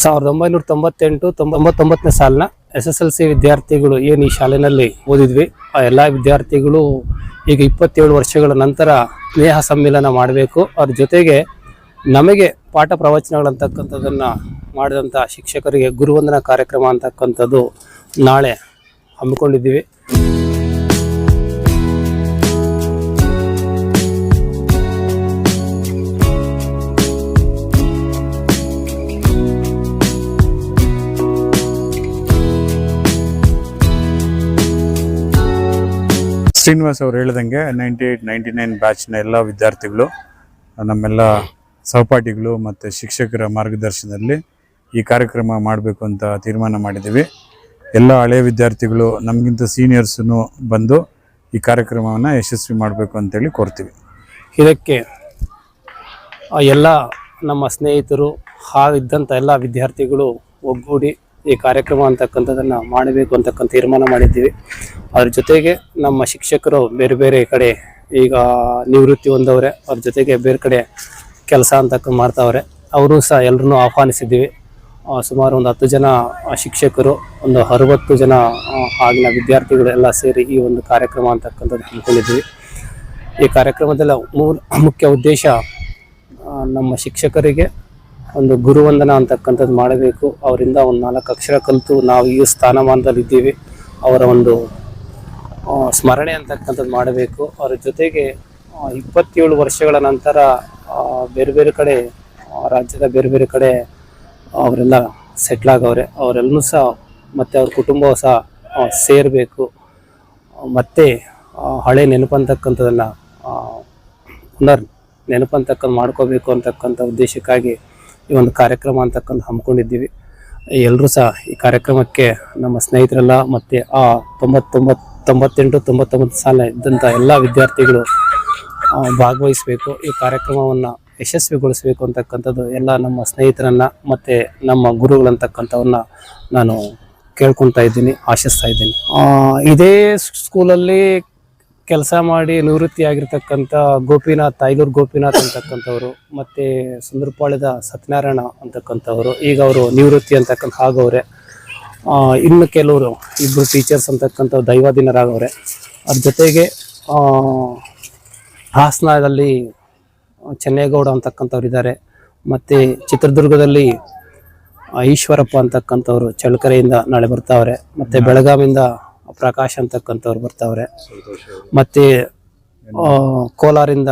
1998-99ನೇ ಸಾಲಿನ SSLC ವಿದ್ಯಾರ್ಥಿಗಳು ಏನು ಈ ಶಾಲೆಯಲ್ಲಿ ಓದಿದ್ವಿ, ಆ ಎಲ್ಲ ವಿದ್ಯಾರ್ಥಿಗಳು ಈಗ 27 ವರ್ಷಗಳ ನಂತರ ಸ್ನೇಹ ಸಮ್ಮಿಲನ ಮಾಡಬೇಕು. ಅವ್ರ ಜೊತೆಗೆ ನಮಗೆ ಪಾಠ ಪ್ರವಚನಗಳಂತಕ್ಕಂಥದ್ದನ್ನು ಮಾಡಿದಂಥ ಶಿಕ್ಷಕರಿಗೆ ಗುರುವಂದನಾ ಕಾರ್ಯಕ್ರಮ ಅಂತಕ್ಕಂಥದ್ದು ನಾಳೆ ಹಮ್ಮಿಕೊಂಡಿದ್ದೀವಿ. ಶ್ರೀನಿವಾಸ್ ಅವರು ಹೇಳಿದಂಗೆ 98-99 ಬ್ಯಾಚ್ನ ಎಲ್ಲ ವಿದ್ಯಾರ್ಥಿಗಳು, ನಮ್ಮೆಲ್ಲ ಸಹಪಾಠಿಗಳು ಮತ್ತು ಶಿಕ್ಷಕರ ಮಾರ್ಗದರ್ಶನದಲ್ಲಿ ಈ ಕಾರ್ಯಕ್ರಮ ಮಾಡಬೇಕು ಅಂತ ತೀರ್ಮಾನ ಮಾಡಿದ್ದೀವಿ. ಎಲ್ಲ ಹಳೆಯ ವಿದ್ಯಾರ್ಥಿಗಳು ನಮಗಿಂತ ಸೀನಿಯರ್ಸೂ ಬಂದು ಈ ಕಾರ್ಯಕ್ರಮವನ್ನು ಯಶಸ್ವಿ ಮಾಡಬೇಕು ಅಂತೇಳಿ ಕೋರ್ತೀವಿ. ಇದಕ್ಕೆ ಎಲ್ಲ ನಮ್ಮ ಸ್ನೇಹಿತರು ಇದ್ದಂಥ ಎಲ್ಲ ವಿದ್ಯಾರ್ಥಿಗಳು ಒಗ್ಗೂಡಿ ಈ ಕಾರ್ಯಕ್ರಮ ಅಂತಕ್ಕಂಥದ್ದನ್ನು ಮಾಡಬೇಕು ಅಂತಕ್ಕಂಥ ತೀರ್ಮಾನ ಮಾಡಿದ್ದೀವಿ. ಅದ್ರ ಜೊತೆಗೆ ನಮ್ಮ ಶಿಕ್ಷಕರು ಬೇರೆ ಬೇರೆ ಕಡೆ ಈಗ ನಿವೃತ್ತಿ ಹೊಂದವ್ರೆ, ಅವ್ರ ಜೊತೆಗೆ ಬೇರೆ ಕಡೆ ಕೆಲಸ ಅಂತಕ್ಕ ಮಾಡ್ತಾವ್ರೆ. ಅವರು ಸಹ ಎಲ್ಲರನ್ನೂ ಆಹ್ವಾನಿಸಿದ್ದೀವಿ. ಸುಮಾರು ಒಂದು 10 ಜನ ಶಿಕ್ಷಕರು, ಒಂದು 60 ಜನ ಆಗಿನ ವಿದ್ಯಾರ್ಥಿಗಳು ಎಲ್ಲ ಸೇರಿ ಈ ಒಂದು ಕಾರ್ಯಕ್ರಮ ಅಂತಕ್ಕಂಥದ್ದು ಹಮ್ಮಿಕೊಂಡಿದ್ದೀವಿ. ಈ ಕಾರ್ಯಕ್ರಮದ ಮುಖ್ಯ ಉದ್ದೇಶ ನಮ್ಮ ಶಿಕ್ಷಕರಿಗೆ ಒಂದು ಗುರುವಂದನ ಅಂತಕ್ಕಂಥದ್ದು ಮಾಡಬೇಕು. ಅವರಿಂದ ಒಂದು 4 ಅಕ್ಷರ ಕಲಿತು ನಾವು ಈ ಸ್ಥಾನಮಾನದಲ್ಲಿದ್ದೀವಿ, ಅವರ ಒಂದು ಸ್ಮರಣೆ ಅಂತಕ್ಕಂಥದ್ದು ಮಾಡಬೇಕು. ಅವರ ಜೊತೆಗೆ 27 ವರ್ಷಗಳ ನಂತರ ಬೇರೆ ಬೇರೆ ಕಡೆ ರಾಜ್ಯದ ಬೇರೆ ಬೇರೆ ಕಡೆ ಅವರೆಲ್ಲ ಸೆಟ್ಲ್ ಆಗವ್ರೆ. ಅವರೆಲ್ಲರೂ ಸಹ ಮತ್ತು ಅವ್ರ ಕುಟುಂಬವೂ ಸಹ ಸೇರಬೇಕು, ಮತ್ತು ಹಳೆ ನೆನಪಂತಕ್ಕಂಥದ್ದನ್ನು ಪುನರ್ ನೆನಪಂತಕ್ಕಂಥ ಮಾಡ್ಕೋಬೇಕು ಅಂತಕ್ಕಂಥ ಉದ್ದೇಶಕ್ಕಾಗಿ ಈ ಒಂದು ಕಾರ್ಯಕ್ರಮ ಅಂತಕ್ಕಂಥ ಹಮ್ಮಿಕೊಂಡಿದ್ದೀವಿ. ಎಲ್ಲರೂ ಸಹ ಈ ಕಾರ್ಯಕ್ರಮಕ್ಕೆ ನಮ್ಮ ಸ್ನೇಹಿತರೆಲ್ಲ ಮತ್ತು 98-99 ಸಾಲ ಇದ್ದಂಥ ಎಲ್ಲ ವಿದ್ಯಾರ್ಥಿಗಳು ಭಾಗವಹಿಸಬೇಕು. ಈ ಕಾರ್ಯಕ್ರಮವನ್ನು ಯಶಸ್ವಿಗೊಳಿಸಬೇಕು ಅಂತಕ್ಕಂಥದ್ದು ಎಲ್ಲ ನಮ್ಮ ಸ್ನೇಹಿತರನ್ನು ಮತ್ತು ನಮ್ಮ ಗುರುಗಳಂತಕ್ಕಂಥವನ್ನ ನಾನು ಕೇಳ್ಕೊತಾ ಇದ್ದೀನಿ, ಆಶಿಸ್ತಾ ಇದ್ದೀನಿ. ಇದೇ ಸ್ಕೂಲಲ್ಲಿ ಕೆಲಸ ಮಾಡಿ ನಿವೃತ್ತಿಯಾಗಿರ್ತಕ್ಕಂಥ ಐಲೂರು ಗೋಪಿನಾಥ್ ಅಂತಕ್ಕಂಥವ್ರು ಮತ್ತು ಸುಂದರಪಾಳ್ಯದ ಸತ್ಯನಾರಾಯಣ ಅಂತಕ್ಕಂಥವ್ರು ಈಗ ಅವರು ನಿವೃತ್ತಿ ಅಂತಕ್ಕಂಥ ಆಗವ್ರೆ. ಇನ್ನು ಕೆಲವರು 2 ಟೀಚರ್ಸ್ ಅಂತಕ್ಕಂಥ ದೈವಾಧೀನರಾಗವ್ರೆ. ಅದ್ರ ಜೊತೆಗೆ ಹಾಸನದಲ್ಲಿ ಚೆನ್ನೇಗೌಡ ಅಂತಕ್ಕಂಥವ್ರು ಇದ್ದಾರೆ, ಮತ್ತು ಚಿತ್ರದುರ್ಗದಲ್ಲಿ ಈಶ್ವರಪ್ಪ ಅಂತಕ್ಕಂಥವ್ರು ಚಳ್ಳಕೆರೆಯಿಂದ ನಾಳೆ ಬರ್ತಾವ್ರೆ, ಮತ್ತು ಬೆಳಗಾವಿಯಿಂದ ಪ್ರಕಾಶ್ ಅಂತಕ್ಕಂಥವ್ರು ಬರ್ತಾವ್ರೆ, ಮತ್ತು ಕೋಲಾರಿಂದ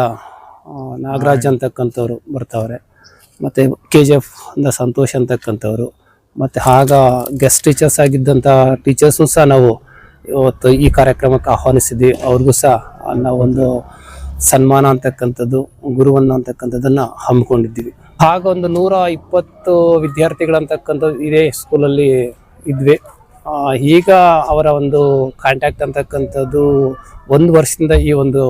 ನಾಗರಾಜ್ ಅಂತಕ್ಕಂಥವ್ರು ಬರ್ತಾವ್ರೆ, ಮತ್ತು KGF ಇಂದ ಸಂತೋಷ್ ಅಂತಕ್ಕಂಥವ್ರು, ಮತ್ತು ಗೆಸ್ಟ್ ಟೀಚರ್ಸ್ ಆಗಿದ್ದಂಥ ಟೀಚರ್ಸು ಸಹ ನಾವು ಇವತ್ತು ಈ ಕಾರ್ಯಕ್ರಮಕ್ಕೆ ಆಹ್ವಾನಿಸಿದ್ವಿ. ಅವ್ರಿಗೂ ಸಹ ನಾವೊಂದು ಸನ್ಮಾನ ಅಂತಕ್ಕಂಥದ್ದು, ಗುರುವನ್ನ ಅಂತಕ್ಕಂಥದ್ದನ್ನು ಹಮ್ಮಿಕೊಂಡಿದ್ದೀವಿ. ಒಂದು 120 ವಿದ್ಯಾರ್ಥಿಗಳಂತಕ್ಕಂಥದ್ದು ಇದೇ ಸ್ಕೂಲಲ್ಲಿ ಇದ್ವಿ. ಈಗ ಅವರ ಒಂದು ಕಾಂಟ್ಯಾಕ್ಟ್ ಅಂತಕ್ಕಂಥದ್ದು 1 ವರ್ಷದಿಂದ ಈ ಒಂದು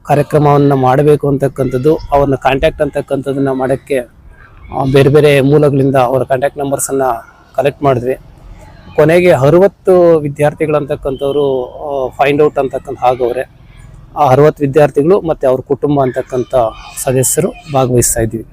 ಕಾರ್ಯಕ್ರಮವನ್ನು ಮಾಡಬೇಕು ಅಂತಕ್ಕಂಥದ್ದು, ಅವ್ರನ್ನ ಕಾಂಟ್ಯಾಕ್ಟ್ ಅಂತಕ್ಕಂಥದ್ದನ್ನು ಮಾಡೋಕ್ಕೆ ಬೇರೆ ಬೇರೆ ಮೂಲಗಳಿಂದ ಅವರ ಕಾಂಟ್ಯಾಕ್ಟ್ ನಂಬರ್ಸನ್ನು ಕಲೆಕ್ಟ್ ಮಾಡಿದ್ವಿ. ಕೊನೆಗೆ 60 ವಿದ್ಯಾರ್ಥಿಗಳಂತಕ್ಕಂಥವ್ರು ಫೈಂಡ್ ಔಟ್ ಅಂತಕ್ಕಂಥ ಆಗವ್ರೆ. ಆ 60 ವಿದ್ಯಾರ್ಥಿಗಳು ಮತ್ತು ಅವ್ರ ಕುಟುಂಬ ಅಂತಕ್ಕಂಥ ಸದಸ್ಯರು ಭಾಗವಹಿಸ್ತಾ ಇದ್ದೀವಿ.